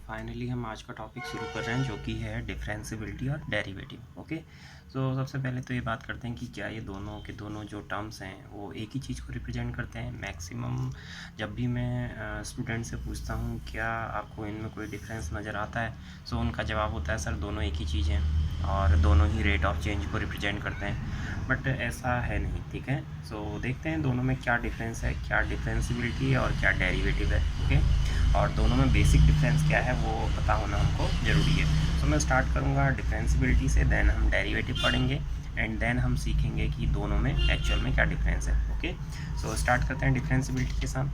Finally हम आज का टॉपिक शुरू कर रहे हैं जो कि है डिफरेंशिएबिलिटी और डेरिवेटिव। ओके, सो सबसे पहले तो ये बात करते हैं कि क्या ये दोनों के दोनों जो टर्म्स हैं वो एक ही चीज़ को रिप्रेजेंट करते हैं। मैक्सिमम जब भी मैं स्टूडेंट से पूछता हूँ क्या आपको इनमें कोई डिफरेंस नज़र आता है, सो उनका जवाब होता है सर दोनों एक ही चीज़ हैं और दोनों ही रेट ऑफ चेंज को रिप्रेजेंट करते हैं। बट ऐसा है नहीं, ठीक है। सो देखते हैं दोनों में क्या डिफरेंस है, क्या डिफरेंशिएबिलिटी है और क्या डेरिवेटिव है। ओके, और दोनों में बेसिक डिफरेंस क्या है वो पता होना हमको ज़रूरी है। सो मैं स्टार्ट करूँगा डिफरेंशिएबिलिटी से, देन हम डेरिवेटिव पढ़ेंगे एंड देन हम सीखेंगे कि दोनों में एक्चुअल में क्या डिफरेंस है। ओके, सो स्टार्ट करते हैं डिफरेंशिएबिलिटी के साथ।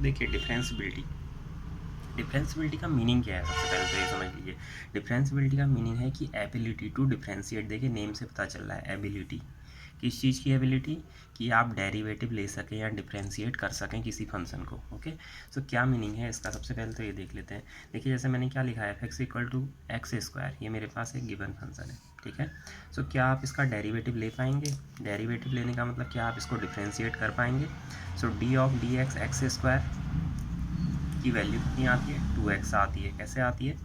देखिए डिफरेंशिएबिलिटी का मीनिंग क्या है, सबसे पहले तो ये समझ लीजिए। डिफरेंशिएबिलिटी का मीनिंग है कि एबिलिटी टू डिफरेंशिएट। देखिए नेम से पता चल रहा है एबिलिटी, किस चीज़ की एबिलिटी, कि आप डेरिवेटिव ले सकें या डिफरेंशिएट कर सकें किसी फंक्शन को। ओके, सो क्या मीनिंग है इसका, सबसे पहले तो ये देख लेते हैं। देखिए जैसे मैंने क्या लिखा है, F x equal to x square, ये मेरे पास एक गिवन फंक्शन है, ठीक है। सो क्या आप इसका डेरिवेटिव ले पाएंगे? डेरिवेटिव लेने का मतलब क्या आप इसको डिफरेंशिएट कर पाएंगे? So d of d x x square की वैल्यू कितनी आती है? 2x आती है। कैसे आती है?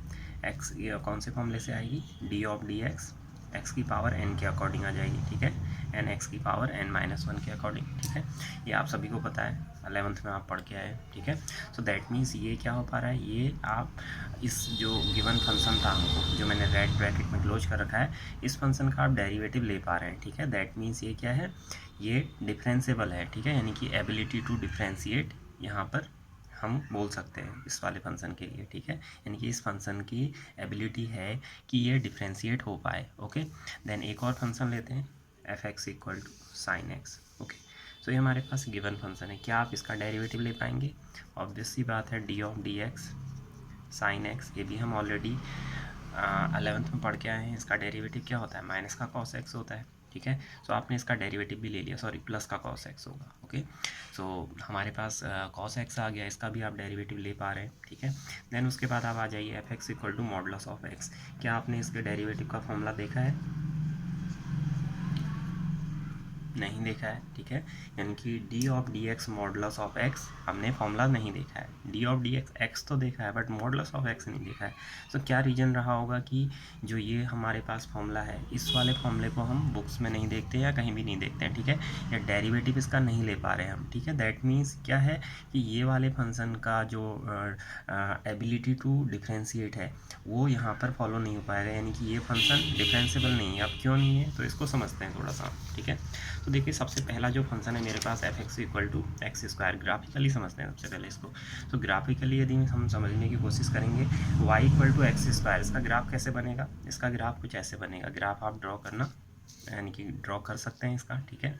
x ये कौन से फॉर्मूले से आएगी? D of d x x की पावर n के अकॉर्डिंग आ जाएगी, ठीक है। n x की पावर n-1 के अकॉर्डिंग, ठीक है। ये आप सभी को पता है, 11th में आप पढ़ के आए, ठीक है। सो दैट मीन्स ये क्या हो पा रहा है, ये आप इस जो गिवन फंक्शन था हमको, जो मैंने रेड ब्रैकेट में क्लोज कर रखा है, इस फंक्शन का आप डेरिवेटिव ले पा रहे हैं, ठीक है। दैट मीन्स ये क्या है, ये डिफरेंसेबल है, ठीक है। यानी कि एबिलिटी टू डिफरेंशिएट यहाँ पर हम बोल सकते हैं इस वाले फंक्शन के लिए, ठीक है। यानी कि इस फंक्शन की एबिलिटी है कि ये डिफरेंशिएट हो पाए। ओके, देन एक और फंक्शन लेते हैं, f x equal to sine x. Okay, so ये हमारे पास गिवन फंक्शन है, क्या आप इसका डेरिवेटिव ले पाएंगे? ऑब्वियस सी बात है, D of d x sine x, ये भी हम ऑलरेडी 11th में पढ़ के आए हैं। इसका डेरिवेटिव क्या होता है? माइनस का कॉस एक्स होता है, ठीक है। सो आपने इसका डेरिवेटिव भी ले लिया, सॉरी प्लस का कॉस एक्स होगा। ओके, सो हमारे पास कॉस एक्स आ गया, इसका भी आप डेरिवेटिव ले पा रहे हैं, ठीक है। देन उसके बाद आप आ जाइए F x equal to modulus of X. क्या आपने इसके डेरिवेटिव का फॉर्मूला देखा है? नहीं देखा है, ठीक है। यानी कि D of d x modulus of x हमने फॉर्मूला नहीं देखा है। D of d x x तो देखा है बट मॉडुलस ऑफ एक्स नहीं देखा है। तो क्या रीज़न रहा होगा कि जो ये हमारे पास फॉर्मूला है, इस वाले फॉर्मूले को हम बुक्स में नहीं देखते या कहीं भी नहीं देखते हैं, ठीक है। या डेरिवेटिव इसका नहीं ले पा रहे हैं हम, ठीक है। दैट मीन्स क्या है कि ये वाले फंक्शन का जो एबिलिटी टू डिफ्रेंशिएट है वो यहाँ पर फॉलो नहीं हो पाएगा, यानी कि ये फंक्शन डिफरेंशिएबल नहीं है। अब क्यों नहीं है तो इसको समझते हैं थोड़ा सा, ठीक है। तो देखिए सबसे पहला जो फंक्शन है मेरे पास f x equal to x square, graphically समझते हैं सबसे पहले इसको। तो ग्राफिकली यदि हम समझने की कोशिश करेंगे, Y equal to x square, इसका ग्राफ कैसे बनेगा? इसका ग्राफ कुछ ऐसे बनेगा, ग्राफ आप ड्रॉ करना, यानी कि ड्रॉ कर सकते हैं इसका, ठीक है।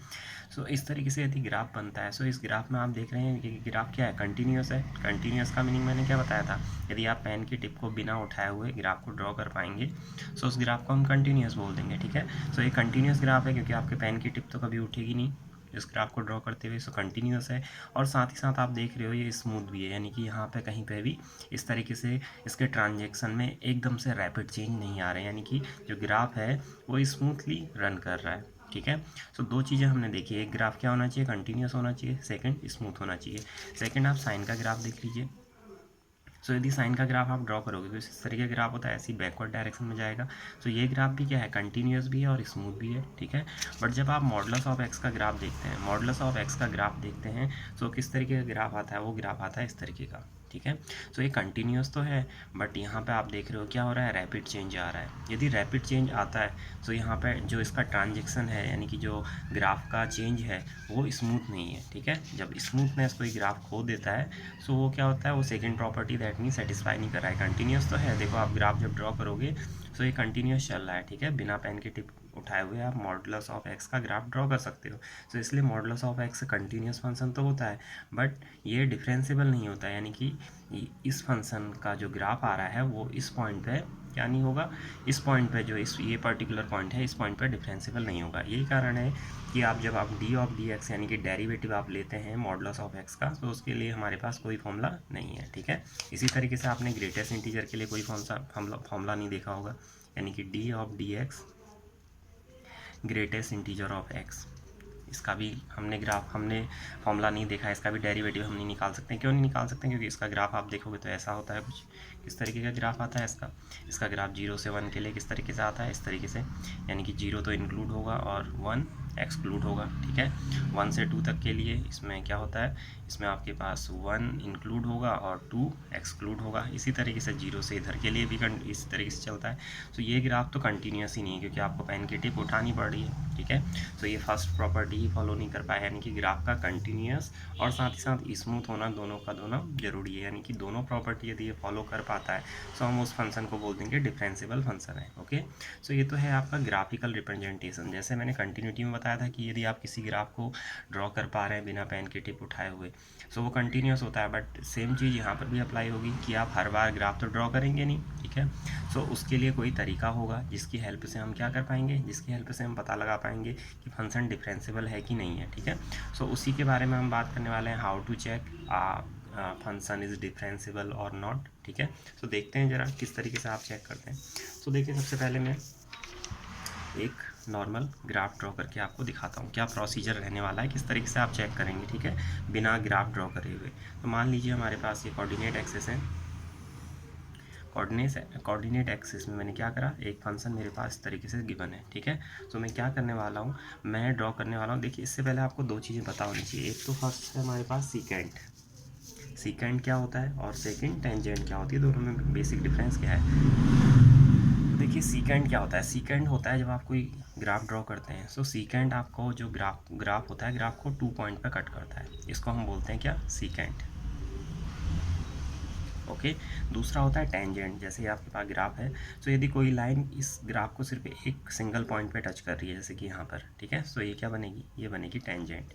सो इस तरीके से यदि ग्राफ बनता है, सो इस ग्राफ में आप देख रहे हैं कि ग्राफ क्या है, कंटिन्यूस है। कंटिन्यूस का मीनिंग मैंने क्या बताया था, यदि आप पेन की टिप को बिना उठाए हुए ग्राफ को ड्रॉ कर पाएंगे, सो उस ग्राफ को हम कंटिन्यूस बोल देंगे, ठीक है। सो ये कंटिन्यूस ग्राफ है क्योंकि आपके पेन की टिप तो कभी उठेगी नहीं इस ग्राफ को ड्रॉ करते हुए, सो कंटिन्यूस है। और साथ ही साथ आप देख रहे हो ये स्मूथ भी है, यानी कि यहाँ पे कहीं पे भी इस तरीके से इसके ट्रांजेक्शन में एकदम से रैपिड चेंज नहीं आ रहे हैं, यानी कि जो ग्राफ है वो स्मूथली रन कर रहा है, ठीक है। सो दो चीज़ें हमने देखी, एक ग्राफ क्या होना चाहिए, कंटिन्यूस होना चाहिए, सेकंड स्मूथ होना चाहिए। सेकंड आप साइन का ग्राफ देख लीजिए। सो यदि साइन का ग्राफ आप ड्रॉ करोगे तो इस तरीके का ग्राफ होता है, ऐसी बैकवर्ड डायरेक्शन में जाएगा। सो ये ग्राफ भी क्या है, कंटिन्यूस भी है और स्मूथ भी है, ठीक है। बट जब आप मॉडुलस ऑफ एक्स का ग्राफ देखते हैं, मॉडुलस ऑफ एक्स का ग्राफ देखते हैं, सो किस तरीके का ग्राफ आता है, वो ग्राफ आता है इस तरीके का, ठीक है। सो ये कंटिन्यूस तो है बट यहाँ पे आप देख रहे हो क्या हो रहा है, रैपिड चेंज आ रहा है। यदि रैपिड चेंज आता है तो यहाँ पे जो इसका ट्रांजेक्शन है, यानी कि जो ग्राफ का चेंज है वो स्मूथ नहीं है, ठीक है। जब स्मूथनेस कोई ग्राफ खो देता है सो वो क्या होता है, वो second property that mean satisfy नहीं कर रहा है। कंटिन्यूस तो है, देखो आप ग्राफ जब ड्रॉ करोगे सो ये कंटिन्यूस चल रहा है, ठीक है। बिना पेन की टिप उठाए हुए आप मॉडुलस ऑफ एक्स का ग्राफ ड्रॉ कर सकते हो। सो इसलिए modulus of x continuous function तो होता है बट ये डिफरेंशिएबल नहीं होता, यानी कि इस फंक्शन का जो ग्राफ आ रहा है वो इस पॉइंट पे क्या नहीं होगा, इस पॉइंट पे जो इस ये पर्टिकुलर पॉइंट है, इस पॉइंट पे डिफरेंशिएबल नहीं होगा। यही कारण है कि आप जब आप डी ऑफ डी एक्स यानी कि डेरिवेटिव आप लेते हैं मॉडुलस ऑफ एक्स का, तो उसके लिए हमारे पास कोई फॉर्मूला नहीं है, ठीक है। इसी तरीके से आपने ग्रेटेस्ट इंटीजर के लिए कोई फॉर्मूला नहीं देखा होगा, यानी कि D of d x greatest integer of x, इसका भी हमने फॉर्मूला नहीं देखा है, इसका भी डेरिवेटिव हम नहीं निकाल सकते। क्यों नहीं निकाल सकते? क्योंकि इसका ग्राफ आप देखोगे तो ऐसा होता है कुछ, किस तरीके का ग्राफ आता है इसका ग्राफ 0 से 1 के लिए किस तरीके से आता है, इस तरीके से, यानी कि 0 तो इंक्लूड होगा और 1 एक्सक्लूड होगा, ठीक है। 1 से 2 तक के लिए इसमें क्या होता है, इसमें आपके पास 1 इंक्लूड होगा और 2 एक्सक्लूड होगा। इसी तरीके से 0 से इधर के लिए भी इसी तरीके से चलता है। तो ये ग्राफ तो कंटिन्यूस ही नहीं है क्योंकि आपको पेन की टिप उठानी पड़ रही है, ठीक है। तो ये फर्स्ट प्रॉपर्टी ही फॉलो नहीं कर पाया, यानी कि ग्राफ का कंटिन्यूस और साथ ही साथ स्मूथ होना दोनों का दोनों जरूरी है, यानी कि दोनों प्रॉपर्टी यदि ये फॉलो कर पाता है तो हम उस फंक्शन को बोल देंगे डिफरेंशिएबल फंक्शन है, ओके। सो ये तो है आपका ग्राफिकल रिप्रेजेंटेशन। जैसे मैंने कंटिन्यूटी में बताया था कि यदि आप किसी ग्राफ को ड्रॉ कर पा रहे हैं बिना पेन की टिप उठाए हुए, सो वो कंटिन्यूस होता है। बट सेम चीज़ यहाँ पर भी अप्लाई होगी कि आप हर बार ग्राफ तो ड्रॉ करेंगे नहीं, ठीक है। सो उसके लिए कोई तरीका होगा जिसकी हेल्प से हम क्या कर पाएंगे, जिसकी हेल्प से हम पता लगा पाएंगे कि फंक्शन डिफरेंशिएबल है कि नहीं है, ठीक है। सो उसी के बारे में हम बात करने वाले हैं, how to check function is differentiable और नॉट, ठीक है। सो देखते हैं ज़रा किस तरीके से आप चेक करते हैं। सो देखिए, सबसे पहले मैं एक नॉर्मल ग्राफ ड्रॉ करके आपको दिखाता हूँ क्या प्रोसीजर रहने वाला है, किस तरीके से आप चेक करेंगे, ठीक है, बिना ग्राफ ड्रॉ करे हुए। तो मान लीजिए हमारे पास ये कोऑर्डिनेट एक्सिस है, कोऑर्डिनेट एक्सिस में मैंने क्या करा, एक फंक्शन मेरे पास इस तरीके से गिवन है, ठीक है। तो मैं क्या करने वाला हूँ, मैं ड्रॉ करने वाला हूँ। देखिए, इससे पहले आपको दो चीज़ें पता होनी चाहिए। एक तो फर्स्ट है हमारे पास सीकेंट क्या होता है और सेकंड टेंजेंट क्या होती है, दोनों में बेसिक डिफरेंस क्या है। देखिए, सीकेंट क्या होता है, सीकेंट होता है जब आप कोई ग्राफ ड्रॉ करते हैं। सो सीकेंट आपको जो ग्राफ होता है, ग्राफ को 2 पॉइंट पे कट करता है, इसको हम बोलते हैं क्या, सीकेंट, ओके। दूसरा होता है टेंजेंट। जैसे ये आपके पास ग्राफ है, तो यदि कोई लाइन इस ग्राफ को सिर्फ एक सिंगल पॉइंट पे टच कर रही है, जैसे कि यहाँ पर, ठीक है, सो ये क्या बनेगी, ये बनेगी टेंजेंट,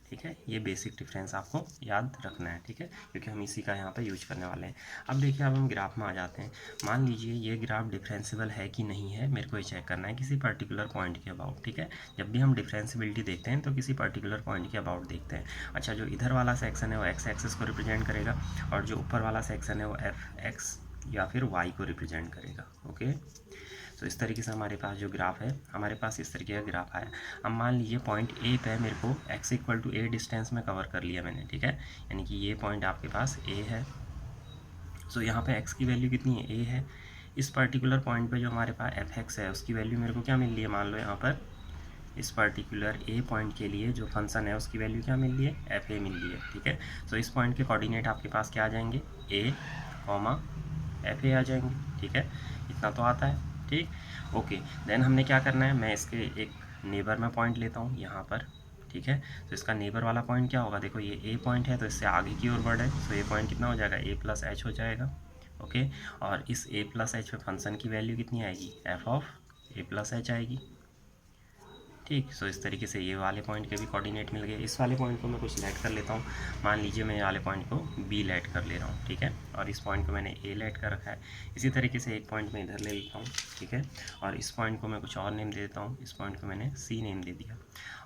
ठीक है। ये बेसिक डिफरेंस आपको याद रखना है, ठीक है, क्योंकि हम इसी का यहाँ पर यूज करने वाले हैं। अब देखिए, अब हम ग्राफ में आ जाते हैं। मान लीजिए ये ग्राफ डिफरेंशिएबल है कि नहीं है, मेरे को ये चेक करना है किसी पर्टिकुलर पॉइंट के अबाउट, ठीक है। जब भी हम डिफरेंशिएबिलिटी देखते हैं तो किसी पर्टिकुलर पॉइंट के अबाउट देखते हैं। अच्छा, जो इधर वाला सेक्शन है वो एक्स एक्सिस को रिप्रेजेंट करेगा और जो ऊपर वाला सेक्शन है वो एफ एक्स या फिर वाई को रिप्रेजेंट करेगा, ओके। तो इस तरीके से हमारे पास जो ग्राफ है, हमारे पास इस तरीके का ग्राफ आया। अब मान लीजिए पॉइंट ए पे मेरे को x equal to A distance में कवर कर लिया मैंने, ठीक है, यानी कि ये पॉइंट आपके पास ए है। सो यहाँ पे x की वैल्यू कितनी है, ए है। इस पर्टिकुलर पॉइंट पे जो हमारे पास एफ एक्स है उसकी वैल्यू मेरे को क्या मिल रही है, मान लो यहाँ पर इस पर्टिकुलर ए पॉइंट के लिए जो फंक्शन है उसकी वैल्यू क्या मिल रही है, एफ ए मिल रही है, ठीक है। सो इस पॉइंट के कोऑर्डिनेट आपके पास क्या आ जाएंगे, ए कॉमा एफ ए आ जाएंगे, ठीक है। इतना तो आता है, ठीक, ओके। देन हमने क्या करना है, मैं इसके एक नेबर में पॉइंट लेता हूँ यहाँ पर, ठीक है। तो इसका नेबर वाला पॉइंट क्या होगा, देखो ये ए पॉइंट है तो इससे आगे की ओर बढ़े, तो ये पॉइंट कितना हो जाएगा, ए प्लस एच हो जाएगा, ओके। और इस ए प्लस एच पे फंक्शन की वैल्यू कितनी आएगी, F of A plus H आएगी, ठीक। सो इस तरीके से ये वाले पॉइंट के भी कोऑर्डिनेट मिल गए। इस वाले पॉइंट को मैं कुछ लेट कर लेता हूँ, मान लीजिए मैं ये वाले पॉइंट को बी लेट कर ले रहा हूँ, ठीक है, और इस पॉइंट को मैंने ए लेट कर रखा है। इसी तरीके से एक पॉइंट मैं इधर ले लेता हूँ, ठीक है, और इस पॉइंट को मैं कुछ और नेम दे देता हूँ, इस पॉइंट को मैंने सी नेम दे दिया।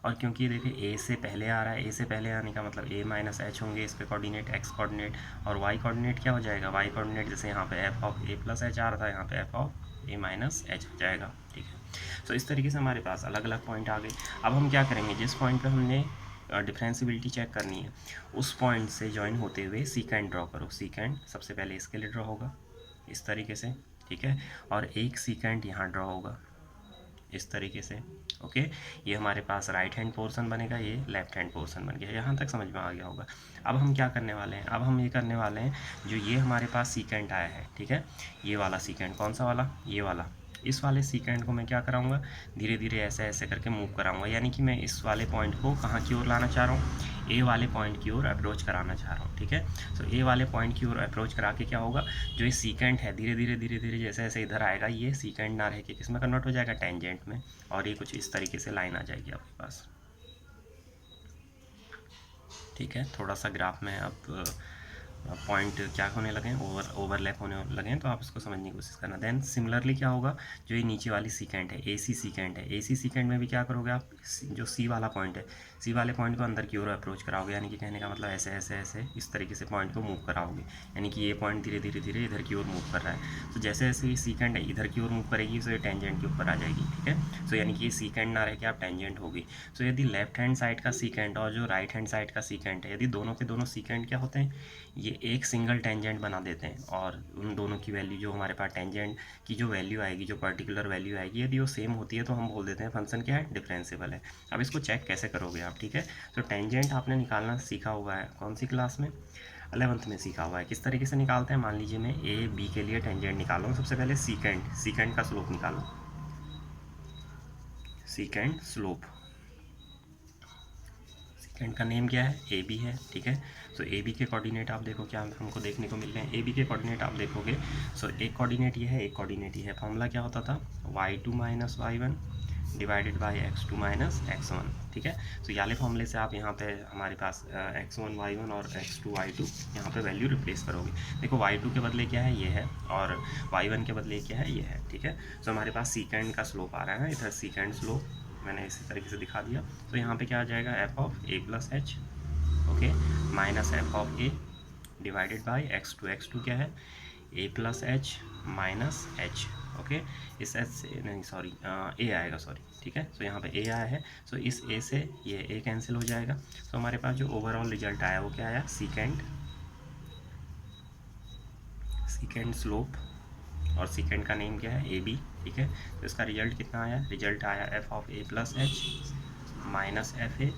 और क्योंकि देखिए ए से पहले आ रहा है, ए से पहले आने का मतलब ए माइनस एच होंगे इस पे कोऑर्डिनेट, एक्स कोऑर्डिनेट, और वाई कोऑर्डिनेट क्या हो जाएगा, वाई कोऑर्डिनेट जैसे यहाँ पे f of A plus h आ रहा था, यहाँ पे f of A minus h हो जाएगा, ठीक है। तो इस तरीके से हमारे पास अलग अलग पॉइंट आ गए। अब हम क्या करेंगे, जिस पॉइंट पे हमने डिफरेंशिएबिलिटी चेक करनी है उस पॉइंट से ज्वाइन होते हुए सीकेंट ड्रॉ करो। सीकेंट सबसे पहले इसके लिए ड्रॉ होगा इस तरीके से, ठीक है, और एक सीकेंट यहाँ ड्रॉ होगा इस तरीके से, ओके। ये हमारे पास राइट हैंड पोर्शन बनेगा, ये लेफ्ट हैंड पोर्शन बन गया, यहाँ तक समझ में आ गया होगा। अब हम क्या करने वाले हैं, अब हम ये करने वाले हैं, जो ये हमारे पास सीकेंट आया है, ठीक है, ये वाला सीकेंट, कौन सा वाला, ये वाला, इस वाले सीकेंट को मैं क्या कराऊंगा, धीरे धीरे ऐसे ऐसे करके मूव कराऊंगा, यानी कि मैं इस वाले पॉइंट को कहाँ की ओर लाना चाह रहा हूँ, ए वाले पॉइंट की ओर अप्रोच कराना चाह रहा हूँ, ठीक है। सो ए वाले पॉइंट की ओर अप्रोच करा के क्या होगा, जो ये सीकेंट है धीरे धीरे जैसे जैसे इधर आएगा, ये सीकेंट ना रह के किस में कन्वर्ट हो जाएगा, टेंजेंट में, और ये कुछ इस तरीके से लाइन आ जाएगी आपके पास, ठीक है। थोड़ा सा ग्राफ में अब पॉइंट क्या होने लगे, ओवरलैप होने लगे हैं, तो आप इसको समझने की कोशिश करना। देन सिमिलरली क्या होगा, जो ये नीचे वाली सीकेंट है, एसी सीकेंट है, एसी सीकेंट में भी क्या करोगे आप, जो सी वाला पॉइंट है, सी वाले पॉइंट को अंदर की ओर अप्रोच कराओगे, यानी कि कहने का मतलब ऐसे ऐसे ऐसे इस तरीके से पॉइंट को मूव कराओगे, यानी कि ये पॉइंट धीरे धीरे धीरे इधर की ओर मूव कर रहा है। तो जैसे जैसे ये सीकेंड इधर की ओर मूव करेगी तो ये टेंजेंट के ऊपर आ जाएगी, ठीक है। सो यानी कि ये सीकेंड ना रह के आप टेंजेंट होगी। सो यदि लेफ्ट हैंड साइड का सीकेंड और जो राइट हैंड साइड का सीकेंड है, यदि दोनों के दोनों सीकेंड क्या होते हैं, ये एक सिंगल टेंजेंट बना देते हैं, और उन दोनों की वैल्यू जो हमारे पास टेंजेंट की जो वैल्यू आएगी, जो पर्टिकुलर वैल्यू आएगी, यदि वो सेम होती है तो हम बोल देते हैं फंक्शन क्या है, डिफरेंशिएबल है। अब इसको चेक कैसे करोगे आप, ठीक है। तो टेंजेंट आपने निकालना सीखा हुआ है, कौन सी क्लास में, 11th में सीखा हुआ है। किस तरीके से निकालते हैं, मान लीजिए मैं ए बी के लिए टेंजेंट निकालूँ, सबसे पहले सीकेंड का स्लोप निकालो, सीकेंड स्लोप, सेकेंड का नेम क्या है, ए बी है, ठीक है। सो ए बी के कोऑर्डिनेट आप देखो क्या हमको देखने को मिल रहे हैं, ए बी के कोऑर्डिनेट आप देखोगे। सो एक कोऑर्डिनेट ये है, एक कोऑर्डिनेट ये है। फॉर्मूला क्या होता था, y2 minus y1 divided by x2 minus x1, ठीक है। तो ये वाले फॉर्मूले से आप यहाँ पे हमारे पास x1 y1 और x2 y2 यहाँ पे वैल्यू रिप्लेस करोगे। देखो y2 के बदले क्या है, ये है, और y1 के बदले क्या है, ये है, ठीक है। सो हमारे पास सीकेंड का स्लोप आ रहा है ना, इधर सीकेंड स्लोप मैंने इसी तरीके से दिखा दिया। तो यहाँ पे क्या आ जाएगा, f of A plus h, okay, minus f of a divided by x two क्या है, a plus H minus h, okay. इस एच से नहीं, सॉरी, ए आएगा, सॉरी, ठीक है। तो यहाँ पे ए आया है, सो इस ए से ये ए कैंसिल हो जाएगा। तो हमारे पास जो ओवरऑल रिजल्ट आया वो क्या आया, सीकेंड स्लोप, और सीकेंड का नेम क्या है, ए बी, ठीक है। तो इसका रिजल्ट कितना आया, रिजल्ट आया F of A plus H minus F A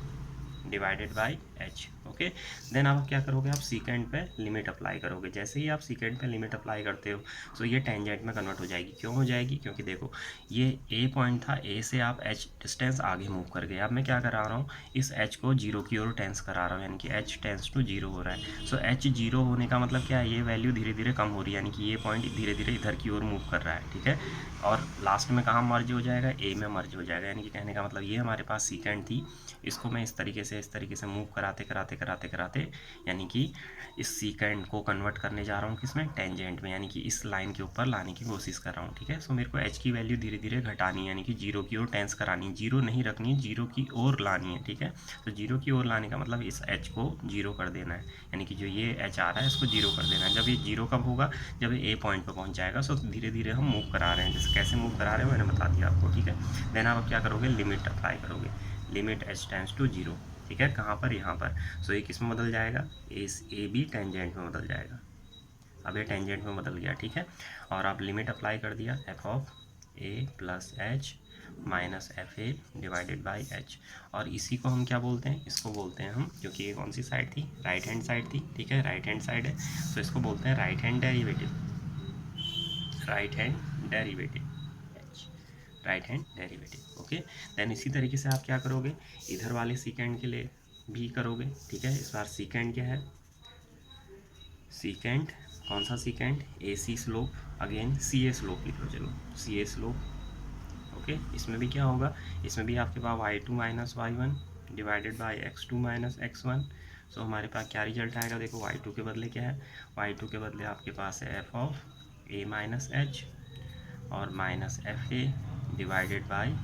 divided by H, okay. Then आप क्या करोगे, आप सीकेंड पे लिमिट अप्लाई करोगे। जैसे ही आप सीकेंड पे लिमिट अप्लाई करते हो तो ये टेंजेंट में कन्वर्ट हो जाएगी। क्यों हो जाएगी, क्योंकि देखो ये ए पॉइंट था, ए से आप एच डिस्टेंस आगे मूव कर गए। अब मैं क्या करा रहा हूँ, इस एच को जीरो की ओर टेंस करा रहा हूँ, यानी कि एच टेंस टू जीरो हो रहा है। सो एच जीरो होने का मतलब क्या है, ये वैल्यू धीरे धीरे कम हो रही है, यानी कि ये पॉइंट धीरे धीरे इधर की ओर मूव कर रहा है, ठीक है। और लास्ट में कहाँ मर्ज हो जाएगा, ए में मर्ज हो जाएगा। यानी कि कहने का मतलब ये हमारे पास सीकेंड थी, इसको मैं इस तरीके से मूव कराते कराते कराते कराते यानी कि इस सीकेंड को कन्वर्ट करने जा रहा हूँ किसमें, टेंजेंट में, यानी कि इस लाइन के ऊपर लाने की कोशिश कर रहा हूँ, ठीक है। सो मेरे को एच की वैल्यू धीरे धीरे घटानी है, यानी कि जीरो की ओर टेंस करानी है, जीरो नहीं रखनी है, जीरो की ओर लानी है, ठीक है। तो जीरो की ओर लाने का मतलब इस एच को जीरो कर देना है, यानी कि जो ये एच आ रहा है इसको जीरो कर देना है। जब ये जीरो कब होगा, जब ये ए पॉइंट पर पहुँच जाएगा। सो धीरे धीरे हम मूव करा रहे हैं, जैसे कैसे मूव करा रहे हैं मैंने बता दिया आपको, ठीक है। देन आप क्या करोगे, लिमिट अप्लाई करोगे, limit H tends to zero, ठीक है। कहाँ पर, यहाँ पर। सो ये किस में बदल जाएगा, ए बी टेंजेंट में बदल जाएगा। अब ये टेंजेंट में बदल गया, ठीक है। और आप लिमिट अप्लाई कर दिया, F of A plus H minus F A divided by H. और इसी को हम क्या बोलते हैं, इसको बोलते हैं हम, क्योंकि ये कौन सी साइड थी, राइट हैंड साइड थी, ठीक है, राइट हैंड साइड है, तो इसको बोलते हैं right hand derivative, right hand derivative, right hand derivative, okay. Then इसी तरीके से आप क्या करोगे, इधर वाले सीकेंड के लिए भी करोगे, ठीक है। इस बार सीकेंड क्या है, सीकेंड, कौन सा सीकेंड, ए सी स्लोप, अगेन सी ए स्लोप लिख लो, चलो सी ए स्लोप, ओके। इसमें भी क्या होगा, इसमें भी आपके पास y2 minus y1 divided by x2 minus x1। सो हमारे पास क्या रिजल्ट आएगा, देखो y2 के बदले क्या है, y2 के बदले आपके पास है f of A minus h और minus F A divided by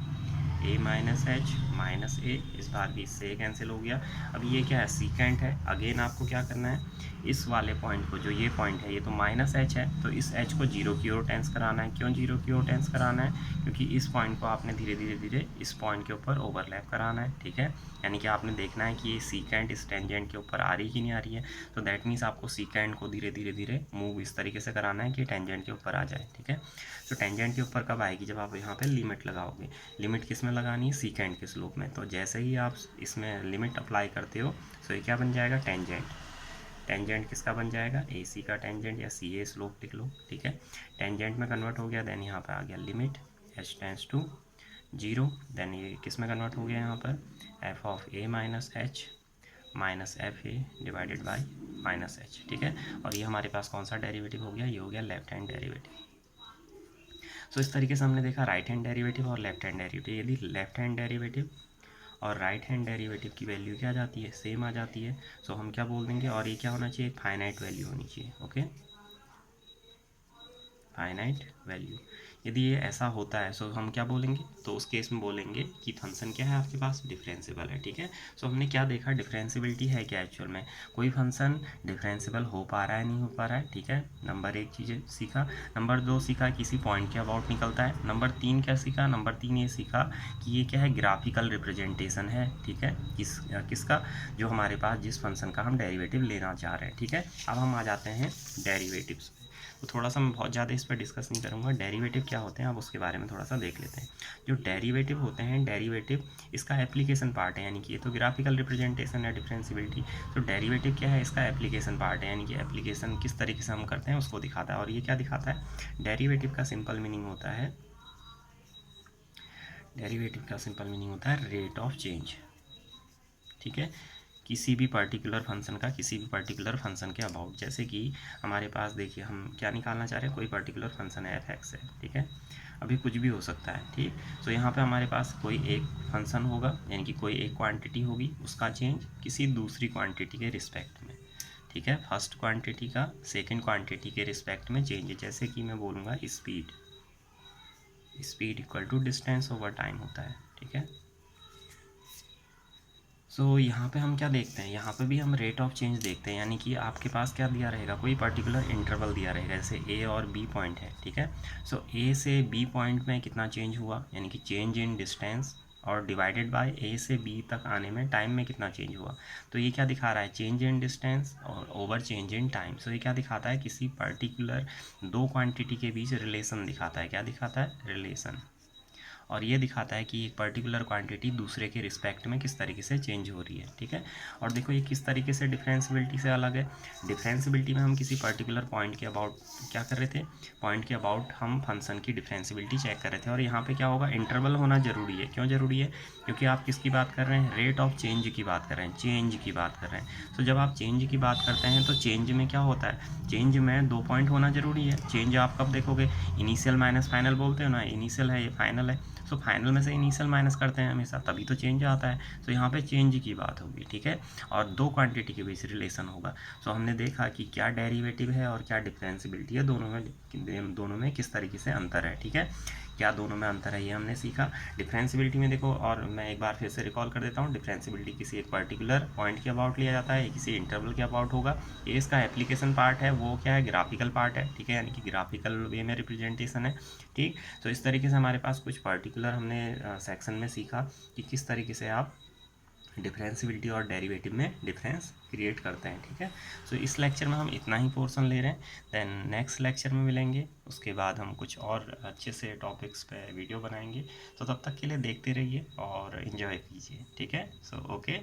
a minus H minus a, इस बार भी इससे ए कैंसिल हो गया। अब ये क्या है, सीकेंट है। अगेन आपको क्या करना है, इस वाले पॉइंट को, जो ये पॉइंट है, ये तो माइनस एच है, तो इस एच को जीरो की ओर टेंस कराना है। क्यों जीरो की ओर टेंस कराना है, क्योंकि इस पॉइंट को आपने धीरे धीरे धीरे इस पॉइंट के ऊपर ओवरलैप कराना है, ठीक है। यानी कि आपने देखना है कि ये सीकेंट इस टेंजेंट के ऊपर आ रही कि नहीं आ रही है। तो दैट मीन्स आपको सीकेंट को धीरे धीरे धीरे मूव इस तरीके से कराना है कि टेंजेंट के ऊपर आ जाए, ठीक है। तो टेंजेंट के ऊपर कब आएगी, जब आप यहाँ पे लिमिट लगाओगे। लिमिट किस में लगानी है, सीकेंट के स्लोप में। तो जैसे ही आप इसमें लिमिट अप्लाई करते हो, तो ये क्या बन जाएगा, टेंजेंट। टेंजेंट किसका बन जाएगा, ए सी का टेंजेंट, या सी ए स्लोप लिख लो, ठीक है। टेंजेंट में कन्वर्ट हो गया, देन यहाँ पर आ गया limit H tends to zero, then ये किस में कन्वर्ट हो गया, यहाँ पर F of A minus H minus F A divided by minus H, ठीक है। और ये हमारे पास कौन सा डेरिवेटिव हो गया, ये हो गया लेफ्ट हैंड डेरिवेटिव। सो इस तरीके से हमने देखा राइट हैंड डेरिवेटिव और लेफ्ट हैंड डेरिवेटिव। यदि लेफ्ट हैंड डेरिवेटिव और राइट हैंड डेरिवेटिव की वैल्यू क्या आ जाती है, सेम आ जाती है, सो हम क्या बोल देंगे, और ये क्या होना चाहिए, फाइनाइट वैल्यू होनी चाहिए, ओके, फाइनाइट वैल्यू। यदि ये ऐसा होता है सो हम क्या बोलेंगे, तो उस केस में बोलेंगे कि फंक्शन क्या है आपके पास, डिफरेंशिएबल है। ठीक है, सो हमने क्या देखा, डिफरेंशिएबिलिटी है क्या एक्चुअल में, कोई फंक्शन डिफरेंशिएबल हो पा रहा है नहीं हो पा रहा है। ठीक है, नंबर 1 चीज़ें सीखा। नंबर 2 सीखा किसी पॉइंट के अबाउट निकलता है। नंबर 3 क्या सीखा, नंबर 3 ये सीखा कि ये क्या है, ग्राफिकल रिप्रेजेंटेशन है। ठीक है, किसका, जो हमारे पास जिस फंक्शन का हम डेरिवेटिव लेना चाह रहे हैं। ठीक है, अब हम आ जाते हैं डेरिवेटिव्स पे। तो थोड़ा सा मैं बहुत ज़्यादा इस पर डिस्कस नहीं करूँगा, डेरिवेटिव क्या होते हैं अब उसके बारे में थोड़ा सा देख लेते हैं। जो डेरिवेटिव होते हैं, डेरिवेटिव इसका एप्लीकेशन पार्ट है, यानी कि ये तो ग्राफिकल रिप्रेजेंटेशन है डिफरेंशिएबिलिटी, तो डेरिवेटिव क्या है, इसका एप्लीकेशन पार्ट है, यानी कि एप्लीकेशन किस तरीके से हम करते हैं उसको दिखाता है। और ये क्या दिखाता है, डेरिवेटिव का सिंपल मीनिंग होता है, डेरिवेटिव का सिंपल मीनिंग होता है रेट ऑफ चेंज। ठीक है, किसी भी पर्टिकुलर फंक्शन का, किसी भी पर्टिकुलर फंक्शन के अबाउट, जैसे कि हमारे पास देखिए हम क्या निकालना चाह रहे हैं, कोई पर्टिकुलर फंक्शन है f(x) है। ठीक है, अभी कुछ भी हो सकता है। ठीक, तो यहाँ पे हमारे पास कोई एक फंक्शन होगा, यानी कि कोई एक क्वांटिटी होगी, उसका चेंज किसी दूसरी क्वांटिटी के रिस्पेक्ट में। ठीक है, फर्स्ट क्वांटिटी का सेकेंड क्वांटिटी के रिस्पेक्ट में चेंज है। जैसे कि मैं बोलूँगा speed, speed equal to distance over time होता है। ठीक है, सो यहाँ पे हम क्या देखते हैं, यहाँ पे भी हम रेट ऑफ चेंज देखते हैं, यानी कि आपके पास क्या दिया रहेगा, कोई पर्टिकुलर इंटरवल दिया रहेगा, जैसे ए और बी पॉइंट है। ठीक है, सो ए से बी पॉइंट में कितना चेंज हुआ, यानी कि चेंज इन डिस्टेंस, और डिवाइडेड बाय ए से बी तक आने में टाइम में कितना चेंज हुआ। तो ये क्या दिखा रहा है, चेंज इन डिस्टेंस और ओवर चेंज इन टाइम। सो ये क्या दिखाता है, किसी पर्टिकुलर दो क्वांटिटी के बीच रिलेशन दिखाता है। क्या दिखाता है, रिलेशन। और ये दिखाता है कि एक पर्टिकुलर क्वांटिटी दूसरे के रिस्पेक्ट में किस तरीके से चेंज हो रही है। ठीक है, और देखो ये किस तरीके से डिफरेंशिएबिलिटी से अलग है। डिफरेंशिएबिलिटी में हम किसी पर्टिकुलर पॉइंट के अबाउट क्या कर रहे थे, पॉइंट के अबाउट हम फंक्शन की डिफरेंशिएबिलिटी चेक कर रहे थे। और यहाँ पे क्या होगा, इंटरवल होना जरूरी है। क्यों जरूरी है, क्योंकि आप किसकी बात कर रहे हैं, रेट ऑफ चेंज की बात कर रहे हैं, चेंज की बात कर रहे हैं। तो जब आप चेंज की बात करते हैं तो चेंज में क्या होता है, चेंज में 2 पॉइंट होना जरूरी है। चेंज आप कब देखोगे, इनिशियल माइनस फाइनल बोलते हो ना, इनिशियल है ये फाइनल है, सो फाइनल में से इनिशियल माइनस करते हैं हमेशा, तभी तो चेंज आता है। सो यहाँ पे चेंज की बात होगी। ठीक है, और दो क्वांटिटी के बीच रिलेशन होगा। सो हमने देखा कि क्या डेरिवेटिव है और क्या डिफरेंशिएबिलिटी है, दोनों में किस तरीके से अंतर है। ठीक है, क्या दोनों में अंतर है ये हमने सीखा। डिफरेंशिएबिलिटी में देखो, और मैं एक बार फिर से रिकॉल कर देता हूँ, डिफरेंशिएबिलिटी किसी एक पर्टिकुलर पॉइंट के अबाउट लिया जाता है, किसी इंटरवल के अबाउट होगा। ये इसका एप्लीकेशन पार्ट है, वो क्या है, ग्राफिकल पार्ट है। ठीक है, यानी कि ग्राफिकल वे में रिप्रेजेंटेशन है। ठीक, तो इस तरीके से हमारे पास कुछ पर्टिकुलर हमने सेक्शन में सीखा कि किस तरीके से आप डिफरेंशिएबिलिटी और डेरिवेटिव में डिफरेंस क्रिएट करते हैं। ठीक है, सो इस लेक्चर में हम इतना ही पोर्शन ले रहे हैं, देन नेक्स्ट लेक्चर में मिलेंगे, उसके बाद हम कुछ और अच्छे से टॉपिक्स पे वीडियो बनाएंगे। तो तब तक के लिए देखते रहिए और इन्जॉय कीजिए। ठीक है, सो ओके,